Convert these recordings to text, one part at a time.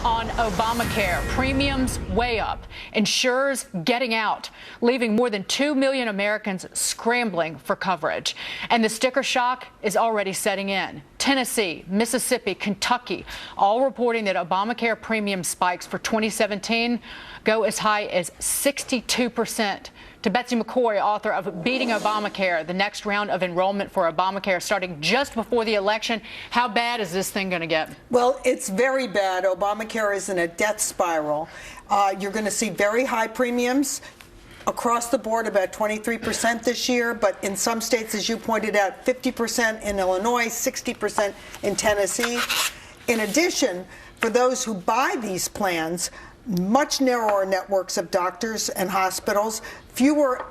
on Obamacare. Premiums way up. Insurers getting out, leaving more than 2 million Americans scrambling for coverage. And the sticker shock is already setting in. Tennessee, Mississippi, Kentucky, all reporting that Obamacare premium spikes for 2017 go as high as 62%. To Betsy McCoy, author of Beating Obamacare, the next round of enrollment for Obamacare starting just before the election. How bad is this thing going to get? Well, it's very bad. Obamacare is in a death spiral. You're going to see very high premiums across the board, about 23% this year, but in some states, as you pointed out, 50% in Illinois, 60% in Tennessee. In addition, for those who buy these plans, much narrower networks of doctors and hospitals, fewer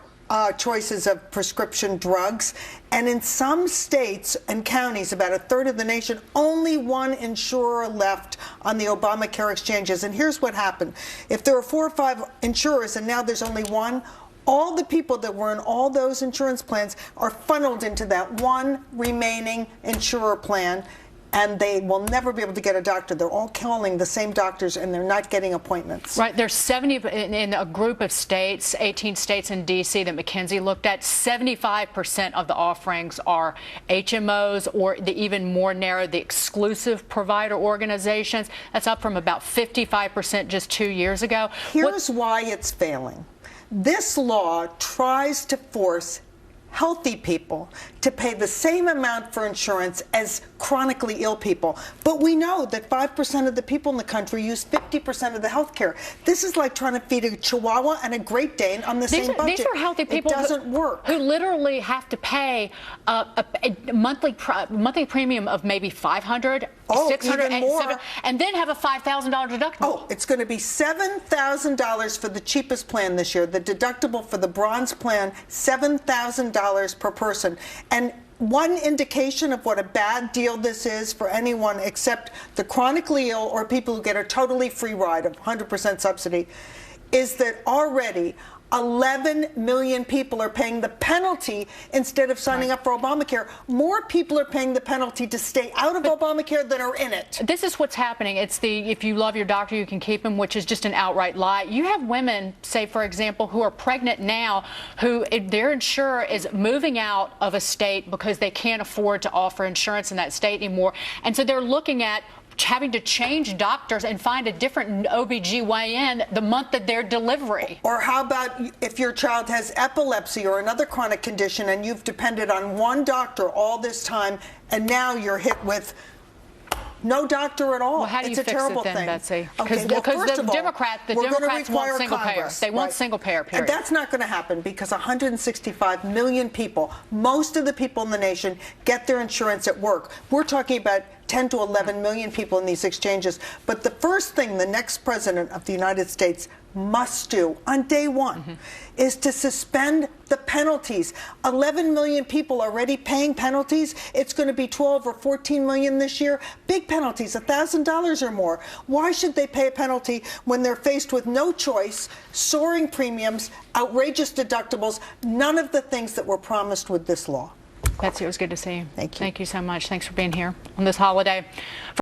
choices of prescription drugs, and in some states and counties, about a third of the nation, only one insurer left on the Obamacare exchanges. And here's what happened. If there were 4 or 5 insurers and now there's only one, all the people that were in all those insurance plans are funneled into that one remaining insurer plan, and they will never be able to get a doctor. They're all calling the same doctors, and they're not getting appointments. Right. There's 70 in a group of states, 18 states in D.C. that McKinsey looked at. 75% of the offerings are HMOs, or the even more narrow, the exclusive provider organizations. That's up from about 55% just 2 years ago. Here's why it's failing. This law tries to force healthy people to pay the same amount for insurance as chronically ill people. But we know that 5% of the people in the country use 50% of the health care. This is like trying to feed a Chihuahua and a Great Dane on the same budget. These are healthy people. It doesn't work. Who literally have to pay a monthly premium of maybe $500, $600, even more. And then have a $5,000 deductible. Oh, it's going to be $7,000 for the cheapest plan this year. The deductible for the bronze plan, $7,000 per person. And one indication of what a bad deal this is for anyone except the chronically ill or people who get a totally free ride of 100% subsidy is that already 11 million people are paying the penalty instead of signing up for Obamacare. More people are paying the penalty to stay out of Obamacare than are in it. This is what's happening. It's the if you love your doctor, you can keep him, which is just an outright lie. You have women, say, for example, who are pregnant now, who their insurer is moving out of a state because they can't afford to offer insurance in that state anymore. And so they're looking at having to change doctors and find a different OBGYN the month that they're delivery. Or how about if your child has epilepsy or another chronic condition and you've depended on one doctor all this time and now you're hit with no doctor at all. Well, how do you it's a fix terrible it then, thing. Betsy? Because the Democrats want single payer. They want single payer, period. And that's not going to happen because 165 million people, most of the people in the nation, get their insurance at work. We're talking about 10 to 11 million people in these exchanges. But the first thing the next president of the United States must do on day one is to suspend the penalties. 11 million people already paying penalties. It's going to be 12 or 14 million this year. Big penalties, $1,000 or more. Why should they pay a penalty when they're faced with no choice, soaring premiums, outrageous deductibles, none of the things that were promised with this law? Betsy, it was good to see you. Thank you. Thank you so much. Thanks for being here on this holiday.